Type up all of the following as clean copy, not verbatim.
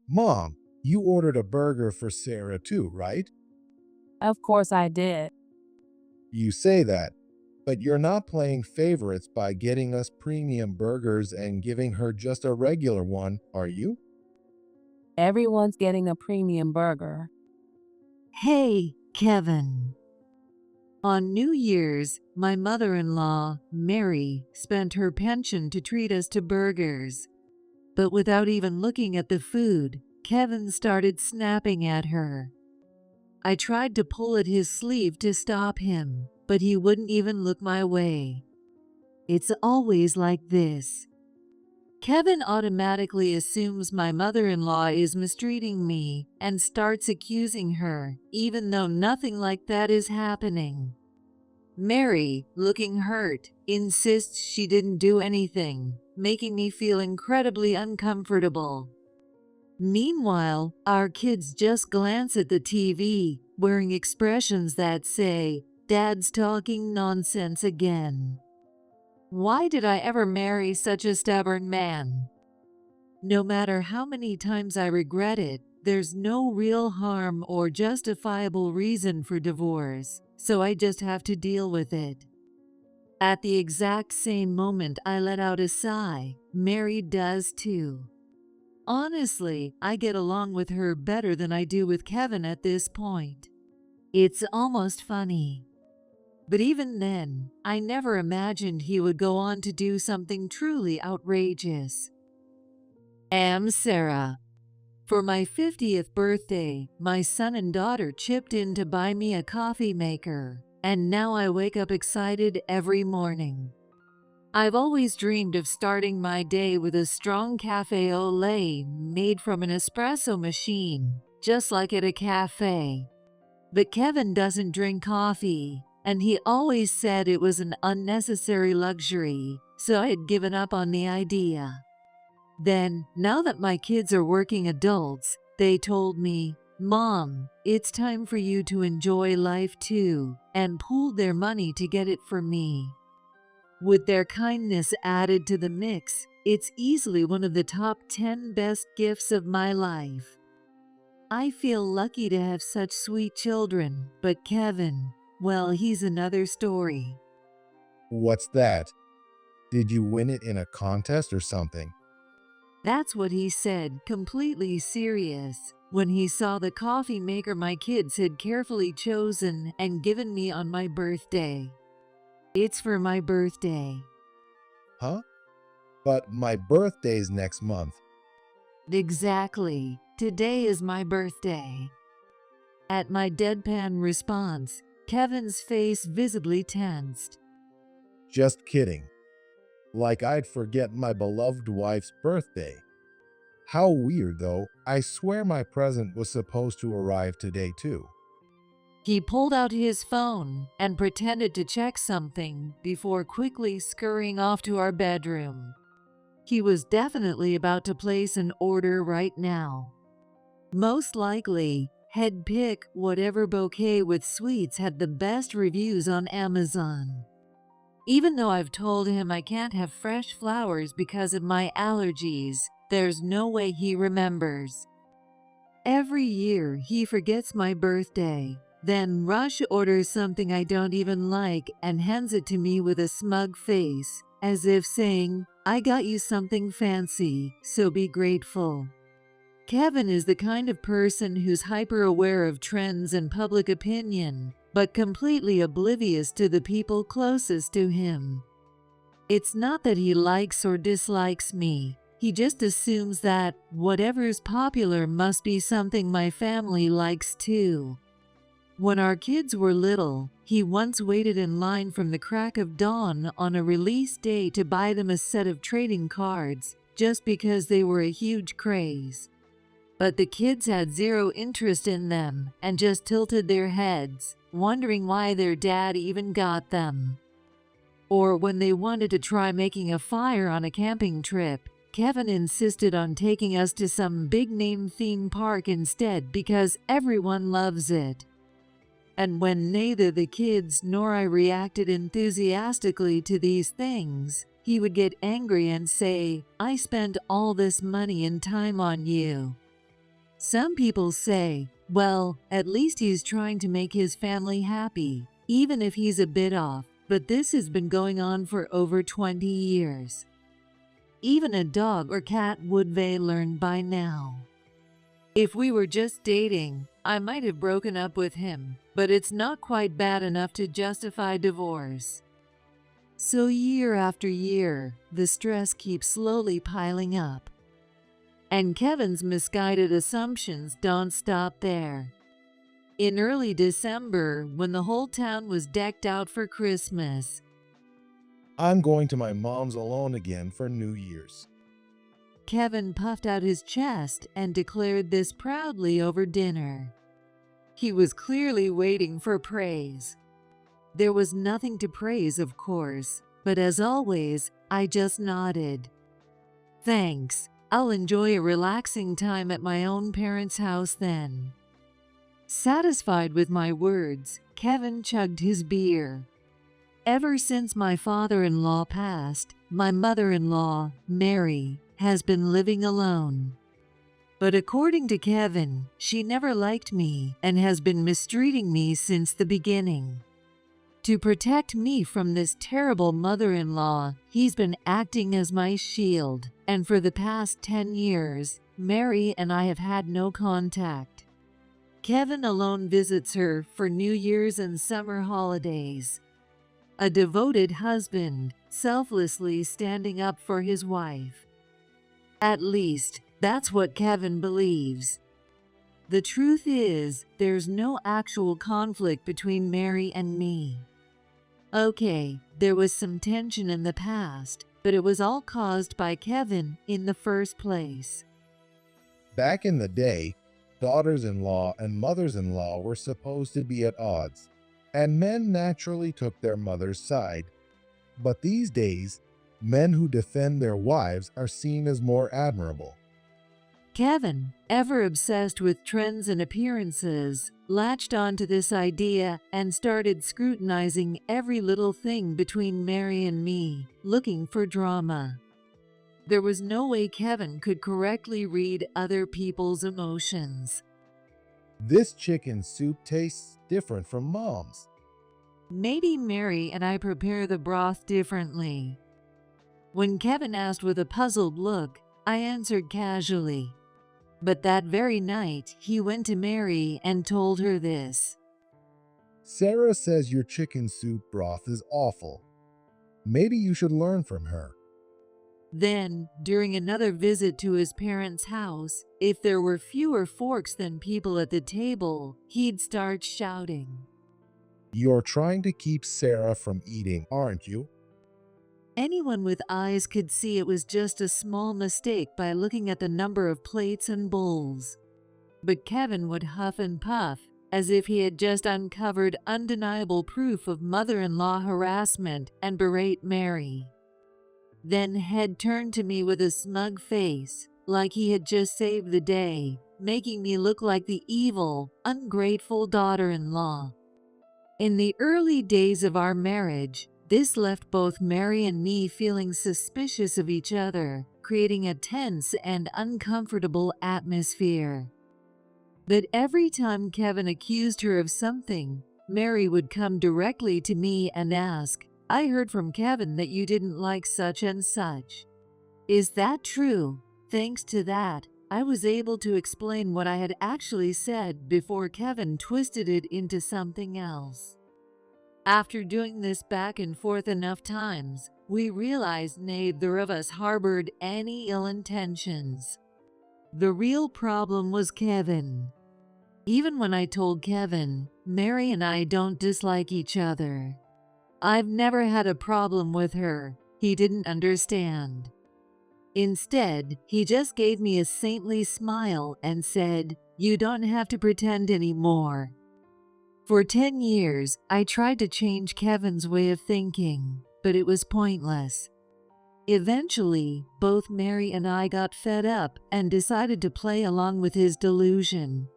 Mom, you ordered a burger for Sarah too, right? Of course I did. You say that, but you're not playing favorites by getting us premium burgers and giving her just a regular one, are you? Everyone's getting a premium burger. Hey, Kevin. On New Year's, my mother-in-law, Mary, spent her pension to treat us to burgers. But without even looking at the food, Kevin started snapping at her. I tried to pull at his sleeve to stop him, but he wouldn't even look my way. It's always like this. Kevin automatically assumes my mother-in-law is mistreating me and starts accusing her, even though nothing like that is happening. Mary, looking hurt, insists she didn't do anything, making me feel incredibly uncomfortable. Meanwhile, our kids just glance at the TV, wearing expressions that say, "Dad's talking nonsense again." Why did I ever marry such a stubborn man? No matter how many times I regret it, there's no real harm or justifiable reason for divorce, so I just have to deal with it. At the exact same moment I let out a sigh, Mary does too. Honestly, I get along with her better than I do with Kevin at this point. It's almost funny. But even then, I never imagined he would go on to do something truly outrageous. Sarah. For my 50th birthday, my son and daughter chipped in to buy me a coffee maker, and now I wake up excited every morning. I've always dreamed of starting my day with a strong cafe au lait made from an espresso machine, just like at a cafe. But Kevin doesn't drink coffee, and he always said it was an unnecessary luxury, so I had given up on the idea. Then, now that my kids are working adults, they told me, "Mom, it's time for you to enjoy life too," and pooled their money to get it for me. With their kindness added to the mix, it's easily one of the top 10 best gifts of my life. I feel lucky to have such sweet children, but Kevin, well, he's another story. What's that? Did you win it in a contest or something? That's what he said, completely serious, when he saw the coffee maker my kids had carefully chosen and given me on my birthday. It's for my birthday. Huh? But my birthday's next month. Exactly. Today is my birthday. At my deadpan response, Kevin's face visibly tensed. Just kidding. Like I'd forget my beloved wife's birthday. How weird though, I swear my present was supposed to arrive today too. He pulled out his phone and pretended to check something before quickly scurrying off to our bedroom. He was definitely about to place an order right now. Most likely, he'd pick whatever bouquet with sweets had the best reviews on Amazon. Even though I've told him I can't have fresh flowers because of my allergies, there's no way he remembers. Every year, he forgets my birthday, then rush orders something I don't even like and hands it to me with a smug face, as if saying, "I got you something fancy, so be grateful." Kevin is the kind of person who's hyper-aware of trends and public opinion, but completely oblivious to the people closest to him. It's not that he likes or dislikes me. He just assumes that whatever's popular must be something my family likes too. When our kids were little, he once waited in line from the crack of dawn on a release day to buy them a set of trading cards, just because they were a huge craze. But the kids had zero interest in them and just tilted their heads, wondering why their dad even got them. Or when they wanted to try making a fire on a camping trip, Kevin insisted on taking us to some big-name theme park instead because everyone loves it. And when neither the kids nor I reacted enthusiastically to these things, he would get angry and say, "I spent all this money and time on you." Some people say, well, at least he's trying to make his family happy, even if he's a bit off, but this has been going on for over 20 years. Even a dog or cat would they learn by now. If we were just dating, I might have broken up with him, but it's not quite bad enough to justify divorce. So year after year, the stress keeps slowly piling up. And Kevin's misguided assumptions don't stop there. In early December, when the whole town was decked out for Christmas, I'm going to my mom's alone again for New Year's. Kevin puffed out his chest and declared this proudly over dinner. He was clearly waiting for praise. There was nothing to praise, of course, but as always, I just nodded. Thanks, I'll enjoy a relaxing time at my own parents' house then. Satisfied with my words, Kevin chugged his beer. Ever since my father-in-law passed, my mother-in-law, Mary, has been living alone. But according to Kevin, she never liked me and has been mistreating me since the beginning. To protect me from this terrible mother-in-law, he's been acting as my shield, and for the past 10 years, Mary and I have had no contact. Kevin alone visits her for New Year's and summer holidays. A devoted husband, selflessly standing up for his wife. At least, that's what Kevin believes. The truth is, there's no actual conflict between Mary and me. Okay, there was some tension in the past, but it was all caused by Kevin in the first place. Back in the day, daughters-in-law and mothers-in-law were supposed to be at odds, and men naturally took their mother's side. But these days, men who defend their wives are seen as more admirable. Kevin, ever obsessed with trends and appearances, latched onto this idea and started scrutinizing every little thing between Mary and me, looking for drama. There was no way Kevin could correctly read other people's emotions. This chicken soup tastes different from Mom's. Maybe Mary and I prepare the broth differently. When Kevin asked with a puzzled look, I answered casually. But that very night, he went to Mary and told her this. Sarah says your chicken soup broth is awful. Maybe you should learn from her. Then, during another visit to his parents' house, if there were fewer forks than people at the table, he'd start shouting. You're trying to keep Sarah from eating, aren't you? Anyone with eyes could see it was just a small mistake by looking at the number of plates and bowls. But Kevin would huff and puff, as if he had just uncovered undeniable proof of mother-in-law harassment and berate Mary. Then he'd turn to me with a smug face, like he had just saved the day, making me look like the evil, ungrateful daughter-in-law. In the early days of our marriage, this left both Mary and me feeling suspicious of each other, creating a tense and uncomfortable atmosphere. But every time Kevin accused her of something, Mary would come directly to me and ask, I heard from Kevin that you didn't like such and such. Is that true? Thanks to that, I was able to explain what I had actually said before Kevin twisted it into something else. After doing this back and forth enough times, we realized neither of us harbored any ill intentions. The real problem was Kevin. Even when I told Kevin, Mary and I don't dislike each other. I've never had a problem with her, he didn't understand. Instead, he just gave me a saintly smile and said, "You don't have to pretend anymore." For 10 years, I tried to change Kevin's way of thinking, but it was pointless. Eventually, both Mary and I got fed up and decided to play along with his delusion.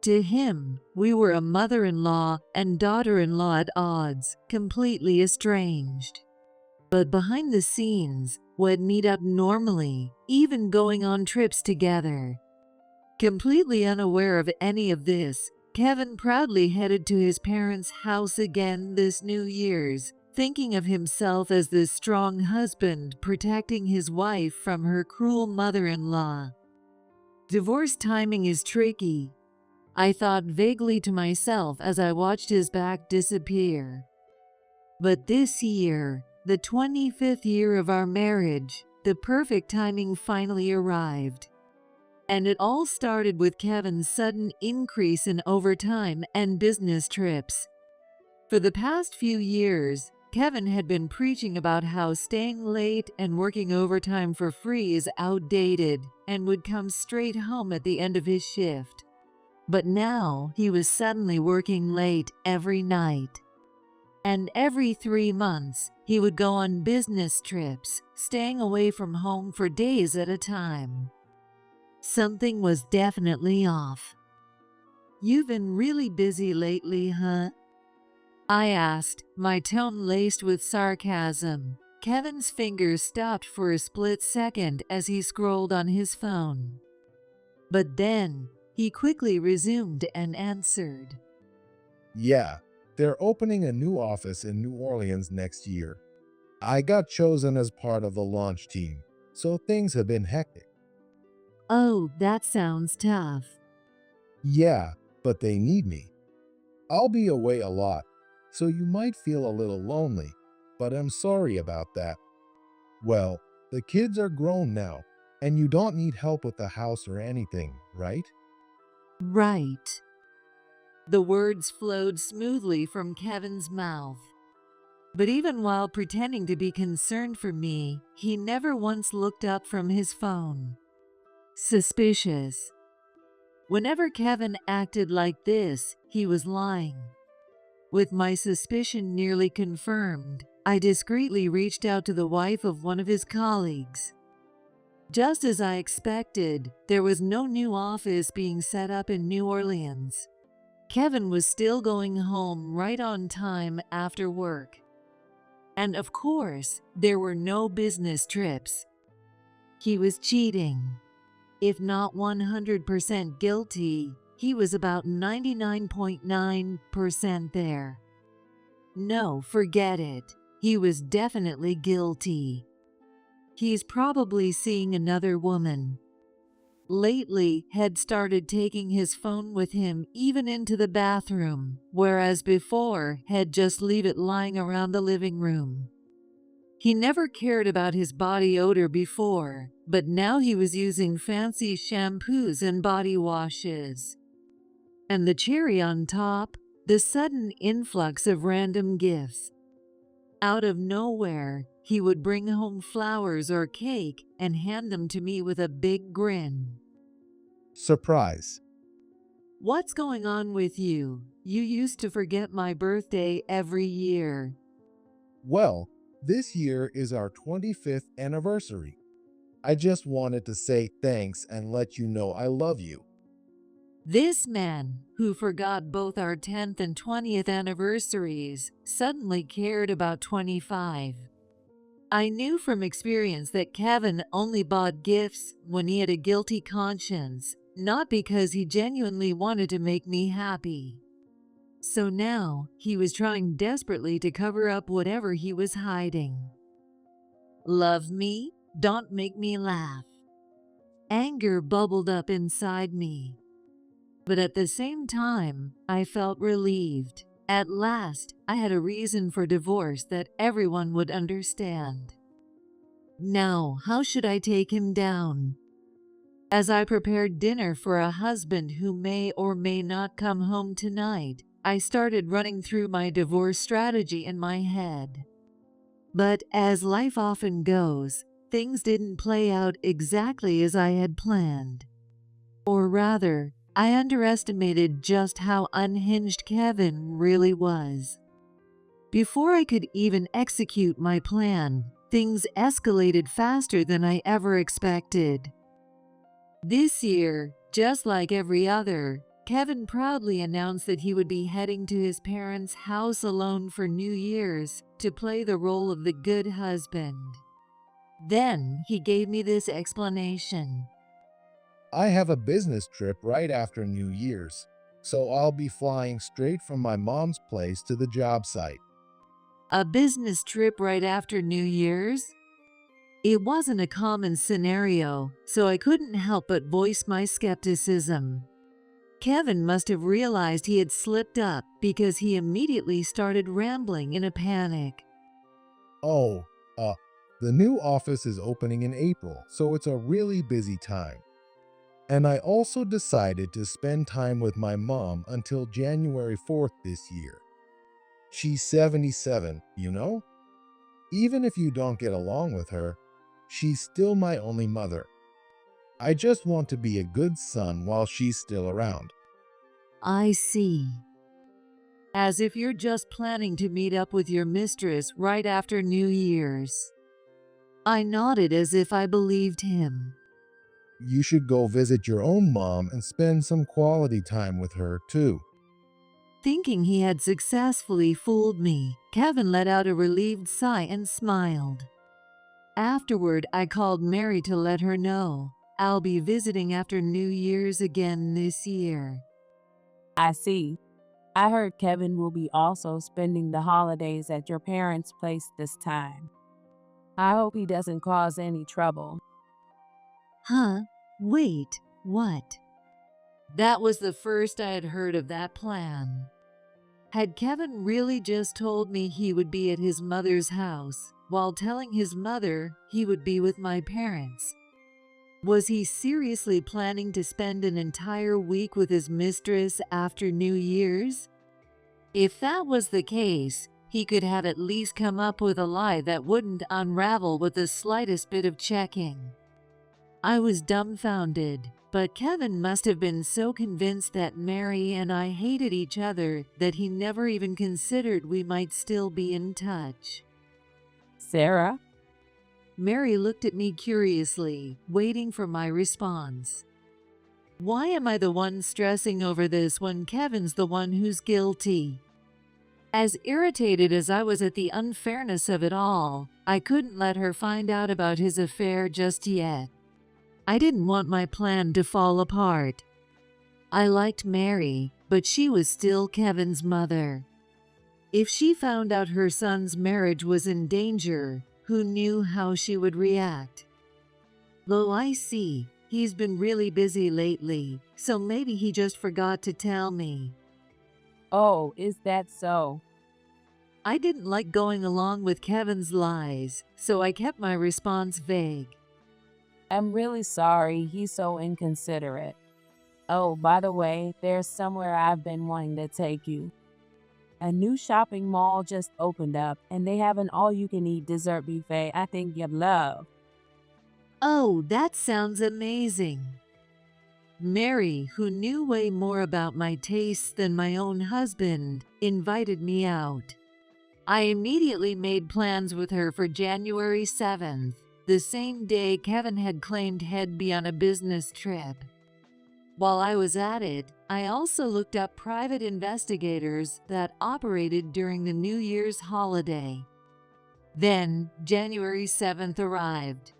To him, we were a mother-in-law and daughter-in-law at odds, completely estranged. But behind the scenes, we'd meet up normally, even going on trips together. Completely unaware of any of this, Kevin proudly headed to his parents' house again this New Year's, thinking of himself as this strong husband protecting his wife from her cruel mother-in-law. Divorce timing is tricky, I thought vaguely to myself as I watched his back disappear. But this year, the 25th year of our marriage, the perfect timing finally arrived. And it all started with Kevin's sudden increase in overtime and business trips. For the past few years, Kevin had been preaching about how staying late and working overtime for free is outdated and would come straight home at the end of his shift. But now he was suddenly working late every night. And every 3 months, he would go on business trips, staying away from home for days at a time. Something was definitely off. "You've been really busy lately, huh?" I asked, my tone laced with sarcasm. Kevin's fingers stopped for a split second as he scrolled on his phone. But then, he quickly resumed and answered. Yeah, they're opening a new office in New Orleans next year. I got chosen as part of the launch team, so things have been hectic. "Oh, that sounds tough." Yeah, but they need me. I'll be away a lot, so you might feel a little lonely, but I'm sorry about that. Well, the kids are grown now, and you don't need help with the house or anything, right? "Right." The words flowed smoothly from Kevin's mouth. But even while pretending to be concerned for me, he never once looked up from his phone. Suspicious. Whenever Kevin acted like this, he was lying. With my suspicion nearly confirmed, I discreetly reached out to the wife of one of his colleagues. Just as I expected, there was no new office being set up in New Orleans. Kevin was still going home right on time after work. And of course, there were no business trips. He was cheating. If not 100% guilty, he was about 99.9% there. No, forget it. He was definitely guilty. He's probably seeing another woman. Lately, had started taking his phone with him even into the bathroom, whereas before, had just leave it lying around the living room. He never cared about his body odor before, but now he was using fancy shampoos and body washes. And the cherry on top, the sudden influx of random gifts. Out of nowhere, he would bring home flowers or cake and hand them to me with a big grin. Surprise. "What's going on with you? You used to forget my birthday every year." Well, this year is our 25th anniversary. I just wanted to say thanks and let you know I love you. This man, who forgot both our 10th and 20th anniversaries, suddenly cared about 25. I knew from experience that Kevin only bought gifts when he had a guilty conscience, not because he genuinely wanted to make me happy. So now, he was trying desperately to cover up whatever he was hiding. "Love me? Don't make me laugh." Anger bubbled up inside me. But at the same time, I felt relieved. At last, I had a reason for divorce that everyone would understand. Now, how should I take him down? As I prepared dinner for a husband who may or may not come home tonight, I started running through my divorce strategy in my head. But as life often goes, things didn't play out exactly as I had planned. Or rather, I underestimated just how unhinged Kevin really was. Before I could even execute my plan, things escalated faster than I ever expected. This year, just like every other, Kevin proudly announced that he would be heading to his parents' house alone for New Year's to play the role of the good husband. Then he gave me this explanation. I have a business trip right after New Year's, so I'll be flying straight from my mom's place to the job site. A business trip right after New Year's? It wasn't a common scenario, so I couldn't help but voice my skepticism. Kevin must have realized he had slipped up because he immediately started rambling in a panic. Oh, uh, the new office is opening in April, so it's a really busy time. And I also decided to spend time with my mom until January 4th this year. She's 77, you know? Even if you don't get along with her, she's still my only mother. I just want to be a good son while she's still around. I see. As if you're just planning to meet up with your mistress right after New Year's. I nodded as if I believed him. You should go visit your own mom and spend some quality time with her, too. Thinking he had successfully fooled me, Kevin let out a relieved sigh and smiled. Afterward, I called Mary to let her know I'll be visiting after New Year's again this year. I see. I heard Kevin will be also spending the holidays at your parents' place this time. I hope he doesn't cause any trouble. Huh? Wait, what? That was the first I had heard of that plan. Had Kevin really just told me he would be at his mother's house, while telling his mother he would be with my parents? Was he seriously planning to spend an entire week with his mistress after New Year's? If that was the case, he could have at least come up with a lie that wouldn't unravel with the slightest bit of checking. I was dumbfounded, but Kevin must have been so convinced that Mary and I hated each other that he never even considered we might still be in touch. Sarah? Mary looked at me curiously, waiting for my response. Why am I the one stressing over this when Kevin's the one who's guilty? As irritated as I was at the unfairness of it all, I couldn't let her find out about his affair just yet. I didn't want my plan to fall apart. I liked Mary, but she was still Kevin's mother. If she found out her son's marriage was in danger, who knew how she would react? Though I see, he's been really busy lately, so maybe he just forgot to tell me. Oh, is that so? I didn't like going along with Kevin's lies, so I kept my response vague. I'm really sorry he's so inconsiderate. Oh, by the way, there's somewhere I've been wanting to take you. A new shopping mall just opened up, and they have an all-you-can-eat dessert buffet I think you'd love. Oh, that sounds amazing. Mary, who knew way more about my tastes than my own husband, invited me out. I immediately made plans with her for January 7th, the same day Kevin had claimed he'd be on a business trip. While I was at it, I also looked up private investigators that operated during the New Year's holiday. Then, January 7th arrived.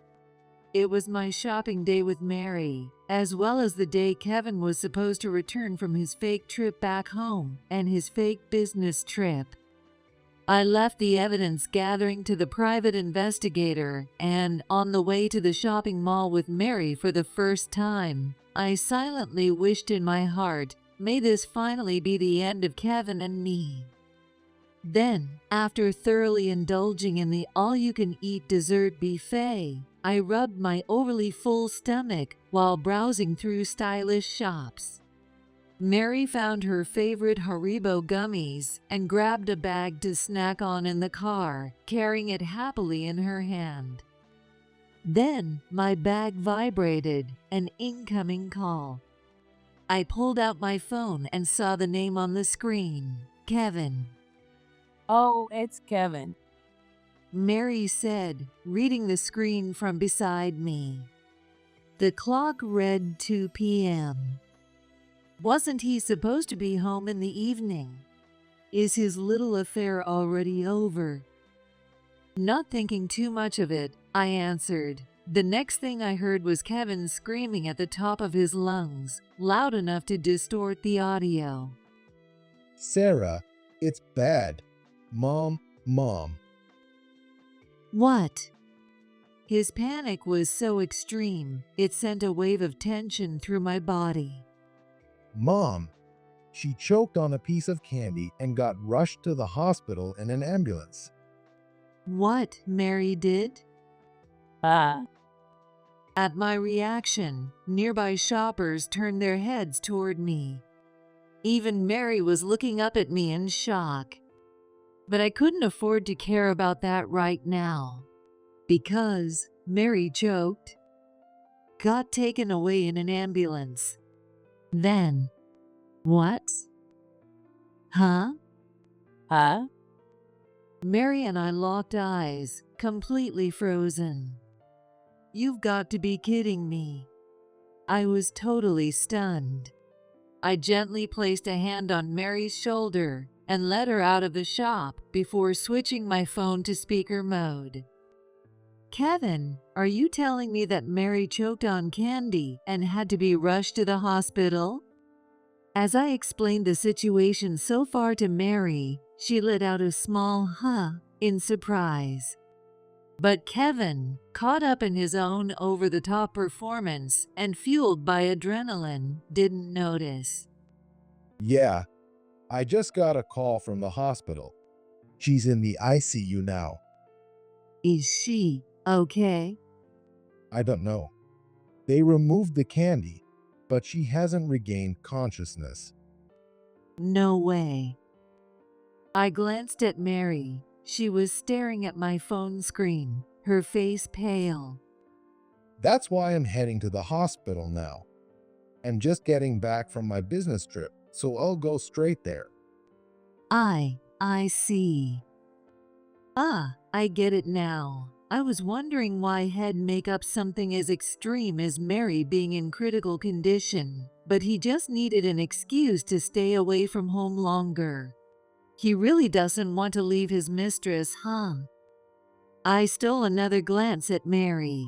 It was my shopping day with Mary, as well as the day Kevin was supposed to return from his fake trip back home and his fake business trip. I left the evidence gathering to the private investigator, and on the way to the shopping mall with Mary for the first time, I silently wished in my heart, may this finally be the end of Kevin and me. Then, after thoroughly indulging in the all-you-can-eat dessert buffet, I rubbed my overly full stomach while browsing through stylish shops. Mary found her favorite Haribo gummies and grabbed a bag to snack on in the car, carrying it happily in her hand. Then my bag vibrated, an incoming call. I pulled out my phone and saw the name on the screen, Kevin. Oh, it's Kevin. Mary said, reading the screen from beside me. The clock read 2 p.m. Wasn't he supposed to be home in the evening? Is his little affair already over? Not thinking too much of it, I answered, The next thing I heard was Kevin screaming at the top of his lungs, loud enough to distort the audio. Sarah, it's bad. Mom, Mom. What? His panic was so extreme, it sent a wave of tension through my body. Mom. She choked on a piece of candy and got rushed to the hospital in an ambulance. What Mary did? Ah, At my reaction, nearby shoppers turned their heads toward me. Even Mary was looking up at me in shock. But I couldn't afford to care about that right now. Because Mary choked, got taken away in an ambulance. Then, what? Huh? huh? Mary and I locked eyes, completely frozen. You've got to be kidding me. I was totally stunned. I gently placed a hand on Mary's shoulder and led her out of the shop before switching my phone to speaker mode. Kevin, are you telling me that Mary choked on candy and had to be rushed to the hospital? As I explained the situation so far to Mary, she let out a small huh in surprise. But Kevin, caught up in his own over-the-top performance and fueled by adrenaline, didn't notice. Yeah, I just got a call from the hospital. She's in the ICU now. Is she okay? I don't know. They removed the candy, but she hasn't regained consciousness. No way. I glanced at Mary. She was staring at my phone screen, her face pale. That's why I'm heading to the hospital now. I'm just getting back from my business trip, so I'll go straight there. I see. Ah, I get it now. I was wondering why Head make up something as extreme as Mary being in critical condition, but he just needed an excuse to stay away from home longer. He really doesn't want to leave his mistress, huh? I stole another glance at Mary.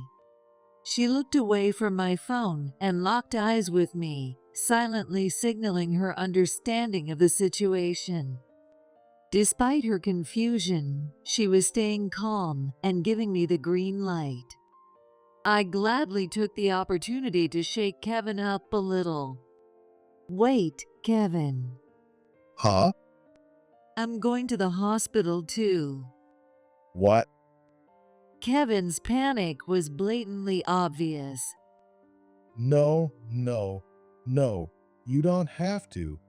She looked away from my phone and locked eyes with me, silently signaling her understanding of the situation. Despite her confusion, she was staying calm and giving me the green light. I gladly took the opportunity to shake Kevin up a little. Wait, Kevin. Huh? I'm going to the hospital too. What? Kevin's panic was blatantly obvious. No, no, no. You don't have to.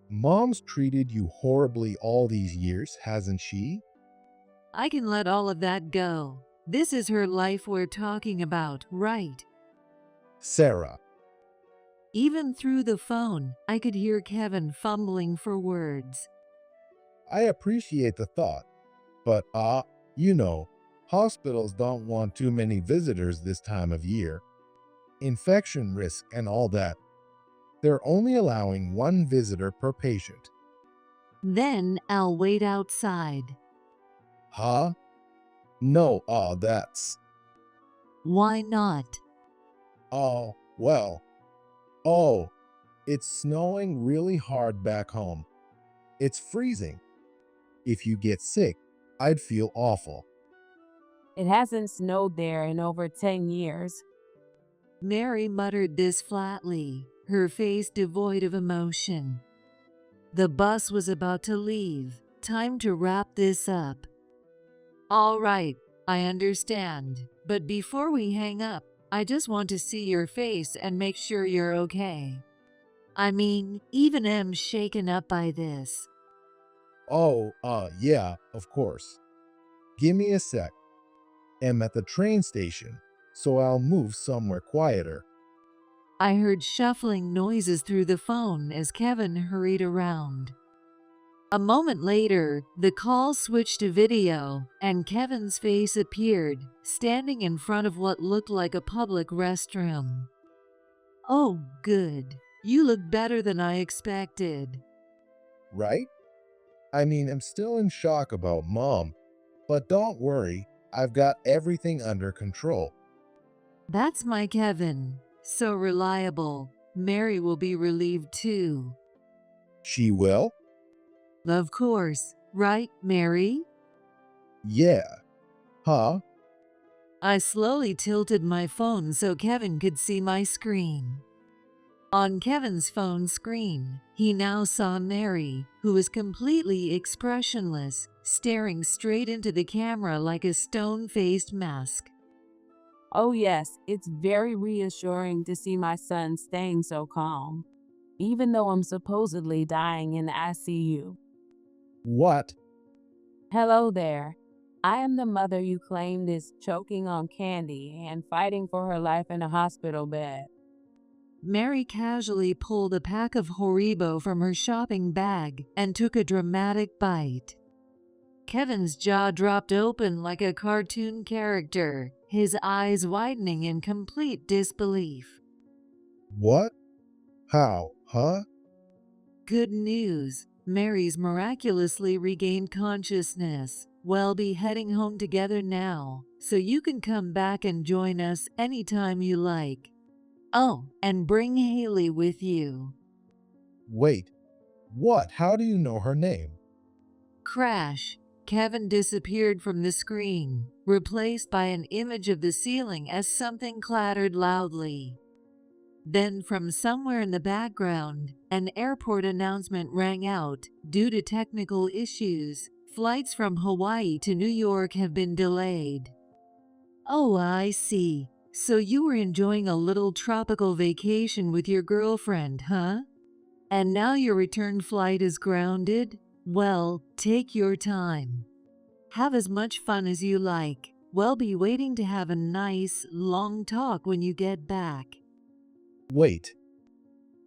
Mom's treated you horribly all these years, hasn't she? I can let all of that go. This is her life we're talking about, right? Sarah. Even through the phone, I could hear Kevin fumbling for words. I appreciate the thought, but you know, hospitals don't want too many visitors this time of year. Infection risk and all that. They're only allowing one visitor per patient. Then I'll wait outside. Huh? No, that's... Why not? Oh, well. Oh, it's snowing really hard back home. It's freezing. If you get sick, I'd feel awful. It hasn't snowed there in over 10 years. Mary muttered this flatly, her face devoid of emotion. The bus was about to leave. Time to wrap this up. All right, I understand. But before we hang up, I just want to see your face and make sure you're okay. I mean, even am shaken up by this. Oh, yeah, of course. Give me a sec. I'm at the train station, so I'll move somewhere quieter. I heard shuffling noises through the phone as Kevin hurried around. A moment later, the call switched to video, and Kevin's face appeared, standing in front of what looked like a public restroom. Oh, good. You look better than I expected. Right? I mean, I'm still in shock about Mom, but don't worry, I've got everything under control. That's my Kevin. So reliable. Mary will be relieved too. She will? Of course. Right, Mary? Yeah. Huh? I slowly tilted my phone so Kevin could see my screen. On Kevin's phone screen, he now saw Mary, who was completely expressionless, staring straight into the camera like a stone-faced mask. Oh yes, it's very reassuring to see my son staying so calm, even though I'm supposedly dying in the ICU. What? Hello there. I am the mother you claimed is choking on candy and fighting for her life in a hospital bed. Mary casually pulled a pack of Haribo from her shopping bag and took a dramatic bite. Kevin's jaw dropped open like a cartoon character, his eyes widening in complete disbelief. What? How? Huh? Good news. Mary's miraculously regained consciousness. We'll be heading home together now, so you can come back and join us anytime you like. Oh, and bring Haley with you. Wait. What? How do you know her name? Crash. Kevin disappeared from the screen, replaced by an image of the ceiling as something clattered loudly. Then from somewhere in the background, an airport announcement rang out. Due to technical issues, flights from Hawaii to New York have been delayed. Oh, I see. So you were enjoying a little tropical vacation with your girlfriend, huh? And now your return flight is grounded? Well, take your time. Have as much fun as you like. We'll be waiting to have a nice, long talk when you get back. Wait.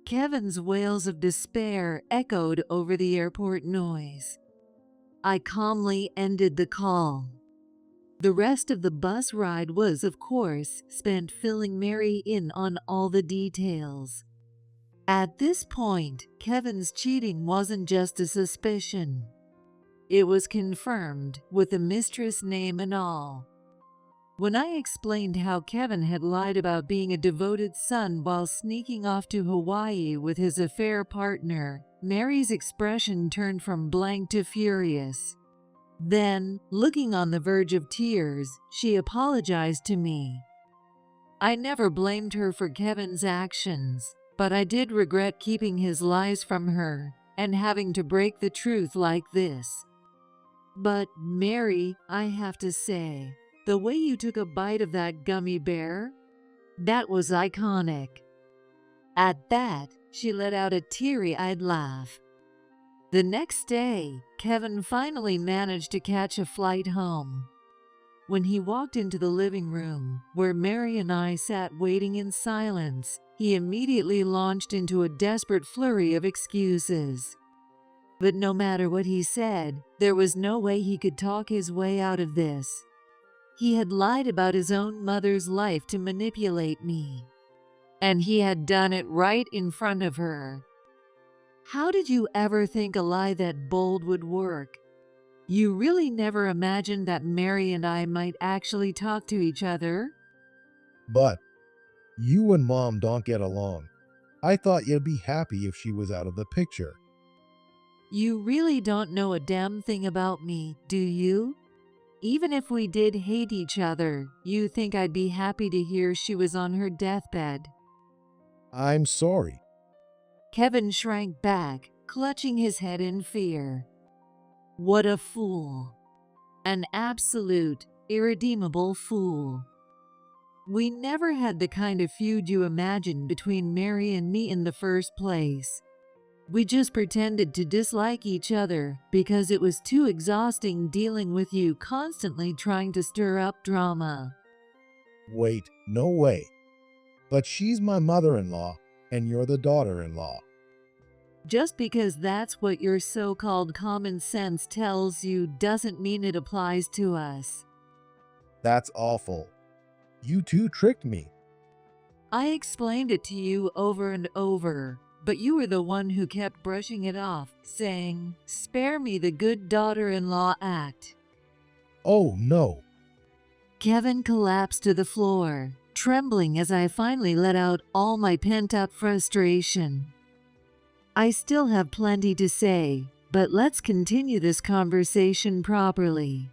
Kevin's wails of despair echoed over the airport noise. I calmly ended the call. The rest of the bus ride was, of course, spent filling Mary in on all the details. At this point, Kevin's cheating wasn't just a suspicion. It was confirmed, with a mistress name and all. When I explained how Kevin had lied about being a devoted son while sneaking off to Hawaii with his affair partner, Mary's expression turned from blank to furious. Then, looking on the verge of tears, she apologized to me. I never blamed her for Kevin's actions, but I did regret keeping his lies from her and having to break the truth like this. But, Mary, I have to say, the way you took a bite of that gummy bear, that was iconic. At that, she let out a teary-eyed laugh. The next day, Kevin finally managed to catch a flight home. When he walked into the living room, where Mary and I sat waiting in silence, he immediately launched into a desperate flurry of excuses. But no matter what he said, there was no way he could talk his way out of this. He had lied about his own mother's life to manipulate me. And he had done it right in front of her. How did you ever think a lie that bold would work? You really never imagined that Mary and I might actually talk to each other? But you and Mom don't get along. I thought you'd be happy if she was out of the picture. You really don't know a damn thing about me, do you? Even if we did hate each other, you think I'd be happy to hear she was on her deathbed? I'm sorry. Kevin shrank back, clutching his head in fear. What a fool. An absolute, irredeemable fool. We never had the kind of feud you imagined between Mary and me in the first place. We just pretended to dislike each other because it was too exhausting dealing with you constantly trying to stir up drama. Wait, no way. But she's my mother-in-law, and you're the daughter-in-law. Just because that's what your so-called common sense tells you doesn't mean it applies to us. That's awful. You two tricked me. I explained it to you over and over, but you were the one who kept brushing it off, saying, "Spare me the good daughter-in-law act." Oh, no. Kevin collapsed to the floor, trembling as I finally let out all my pent-up frustration. I still have plenty to say, but let's continue this conversation properly.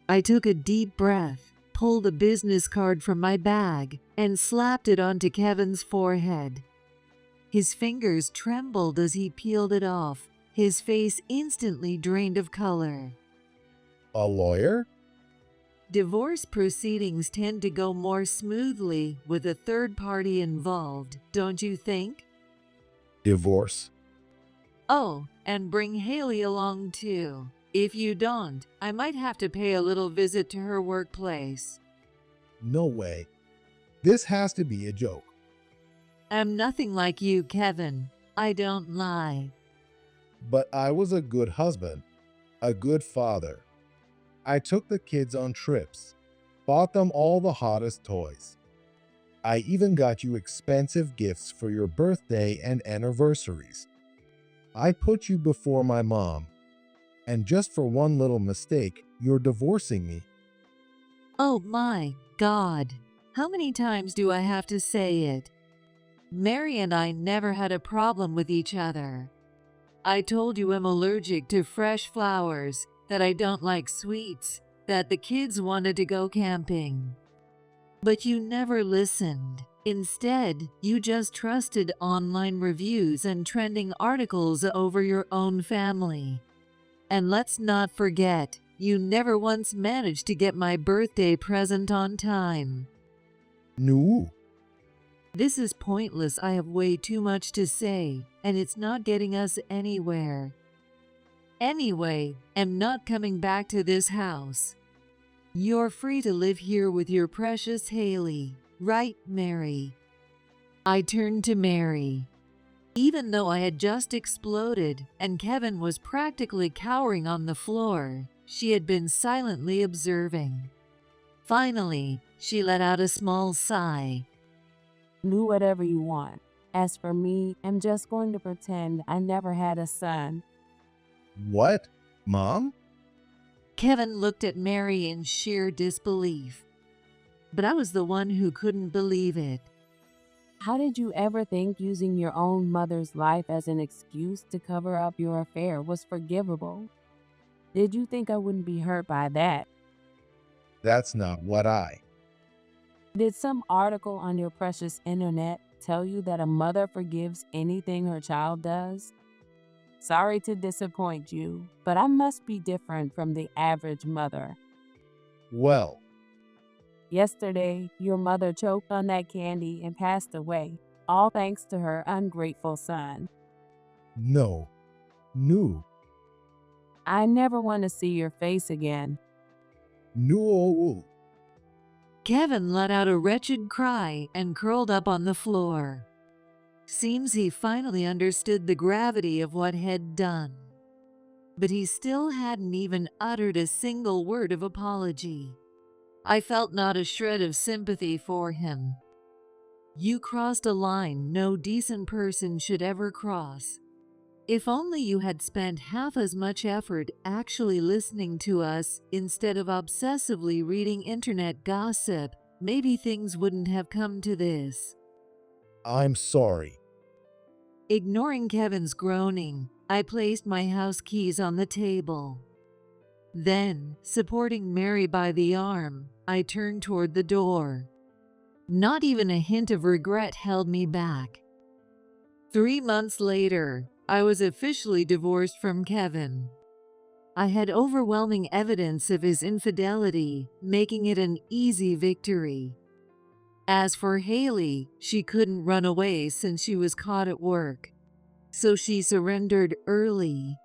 I took a deep breath, pulled a business card from my bag, and slapped it onto Kevin's forehead. His fingers trembled as he peeled it off, his face instantly drained of color. A lawyer? Divorce proceedings tend to go more smoothly with a third party involved, don't you think? Divorce? Oh, and bring Haley along too. If you don't, I might have to pay a little visit to her workplace. No way. This has to be a joke. I'm nothing like you, Kevin. I don't lie. But I was a good husband, a good father. I took the kids on trips, bought them all the hottest toys. I even got you expensive gifts for your birthday and anniversaries. I put you before my mom, and just for one little mistake, you're divorcing me. Oh my God. How many times do I have to say it? Mary and I never had a problem with each other. I told you I'm allergic to fresh flowers, that I don't like sweets, that the kids wanted to go camping. But you never listened. Instead, you just trusted online reviews and trending articles over your own family. And let's not forget, you never once managed to get my birthday present on time. No. This is pointless. I have way too much to say, and it's not getting us anywhere. Anyway, I'm not coming back to this house. You're free to live here with your precious Haley, right, Mary? I turned to Mary. Even though I had just exploded and Kevin was practically cowering on the floor, she had been silently observing. Finally, she let out a small sigh. Do whatever you want. As for me, I'm just going to pretend I never had a son. What? Mom? Kevin looked at Mary in sheer disbelief. But I was the one who couldn't believe it. How did you ever think using your own mother's life as an excuse to cover up your affair was forgivable? Did you think I wouldn't be hurt by that? That's not what I. Did some article on your precious internet tell you that a mother forgives anything her child does? Sorry to disappoint you, but I must be different from the average mother. Well, Yesterday, your mother choked on that candy and passed away, all thanks to her ungrateful son. no. No. I never want to see your face again. No. Kevin let out a wretched cry and curled up on the floor. Seems he finally understood the gravity of what he'd done. But he still hadn't even uttered a single word of apology. I felt not a shred of sympathy for him. You crossed a line no decent person should ever cross. If only you had spent half as much effort actually listening to us instead of obsessively reading internet gossip, maybe things wouldn't have come to this. I'm sorry. Ignoring Kevin's groaning, I placed my house keys on the table. Then, supporting Mary by the arm, I turned toward the door. Not even a hint of regret held me back. 3 months later, I was officially divorced from Kevin. I had overwhelming evidence of his infidelity, making it an easy victory. As for Haley, she couldn't run away since she was caught at work, so she surrendered early.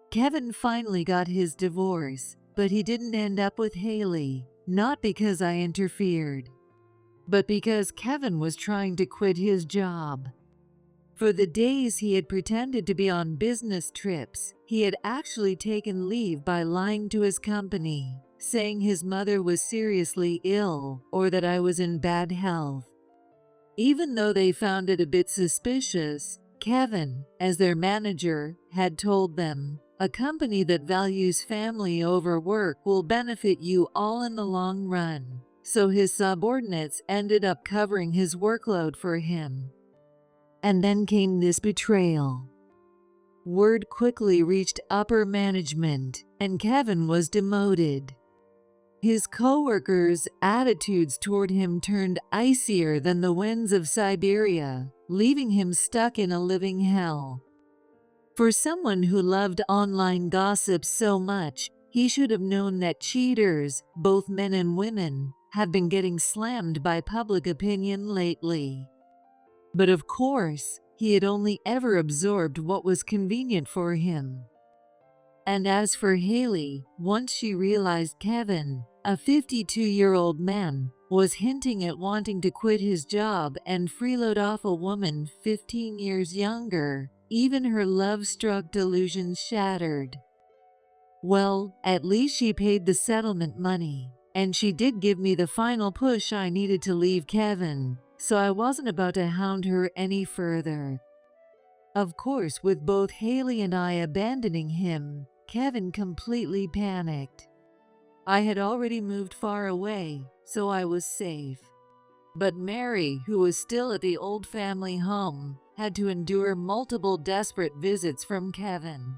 Kevin finally got his divorce, but he didn't end up with Haley, not because I interfered, but because Kevin was trying to quit his job. For the days he had pretended to be on business trips, he had actually taken leave by lying to his company, saying his mother was seriously ill or that I was in bad health. Even though they found it a bit suspicious, Kevin, as their manager, had told them, "A company that values family over work will benefit you all in the long run. so his subordinates ended up covering his workload for him. And then came this betrayal. Word quickly reached upper management, and Kevin was demoted. His co-workers' attitudes toward him turned icier than the winds of Siberia, leaving him stuck in a living hell. For someone who loved online gossip so much, he should have known that cheaters, both men and women, have been getting slammed by public opinion lately. But of course, he had only ever absorbed what was convenient for him. And as for Haley, once she realized Kevin, a 52-year-old man, was hinting at wanting to quit his job and freeload off a woman 15 years younger, even her love-struck delusions shattered. Well, at least she paid the settlement money, and she did give me the final push I needed to leave Kevin, so I wasn't about to hound her any further. Of course, with both Haley and I abandoning him, Kevin completely panicked. I had already moved far away, so I was safe. But Mary, who was still at the old family home, had to endure multiple desperate visits from Kevin.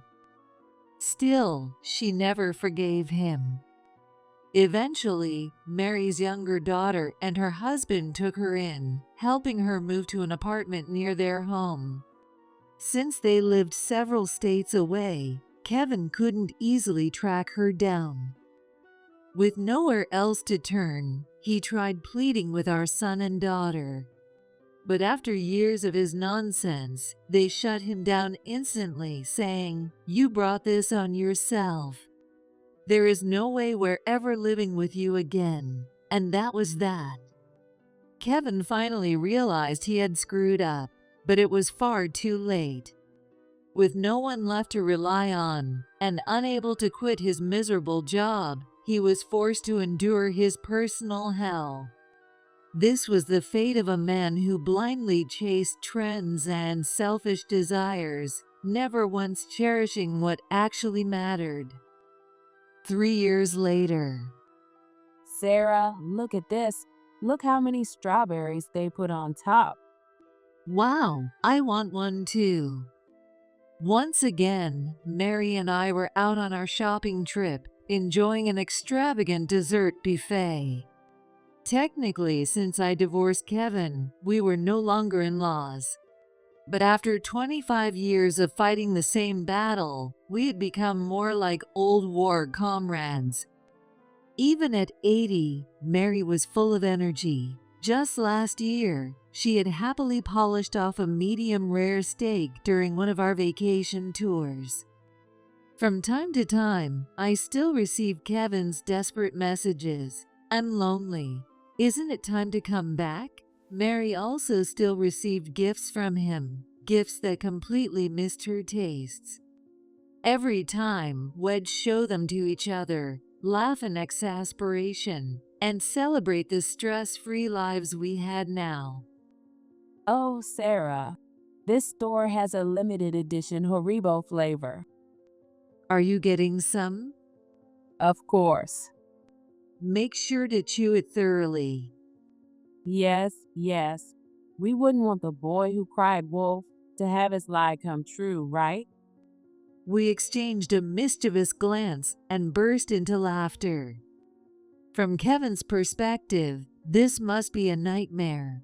Still, she never forgave him. Eventually, Mary's younger daughter and her husband took her in, helping her move to an apartment near their home. Since they lived several states away, Kevin couldn't easily track her down. With nowhere else to turn, he tried pleading with our son and daughter. But after years of his nonsense, they shut him down instantly, saying, "You brought this on yourself. There is no way we're ever living with you again." And that was that. Kevin finally realized he had screwed up, but it was far too late. With no one left to rely on, and unable to quit his miserable job, he was forced to endure his personal hell. This was the fate of a man who blindly chased trends and selfish desires, never once cherishing what actually mattered. 3 years later. Sarah, look at this. Look how many strawberries they put on top. Wow, I want one too. Once again, Mary and I were out on our shopping trip, enjoying an extravagant dessert buffet. Technically, since I divorced Kevin, we were no longer in-laws. But after 25 years of fighting the same battle, we had become more like old war comrades. Even at 80, Mary was full of energy. Just last year, she had happily polished off a medium rare steak during one of our vacation tours. From time to time, I still receive Kevin's desperate messages. "I'm lonely. Isn't it time to come back?" Mary also still received gifts from him, gifts that completely missed her tastes. Every time, we'd show them to each other, laugh in exasperation, and celebrate the stress-free lives we had now. Oh, Sarah, this store has a limited edition Haribo flavor. Are you getting some? Of course. Make sure to chew it thoroughly. Yes, yes. We wouldn't want the boy who cried wolf to have his lie come true, right? We exchanged a mischievous glance and burst into laughter. From Kevin's perspective, this must be a nightmare.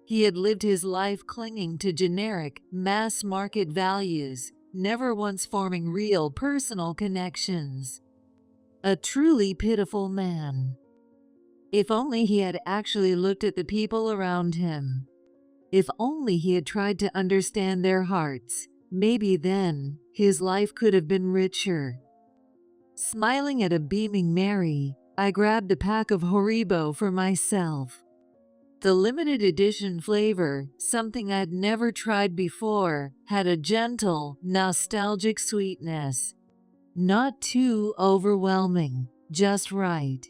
He had lived his life clinging to generic, mass-market values, never once forming real personal connections. A truly pitiful man. If only he had actually looked at the people around him. If only he had tried to understand their hearts. Maybe then, his life could have been richer. Smiling at a beaming Mary, I grabbed a pack of Haribo for myself. The limited edition flavor, something I'd never tried before, had a gentle, nostalgic sweetness. Not too overwhelming, just right.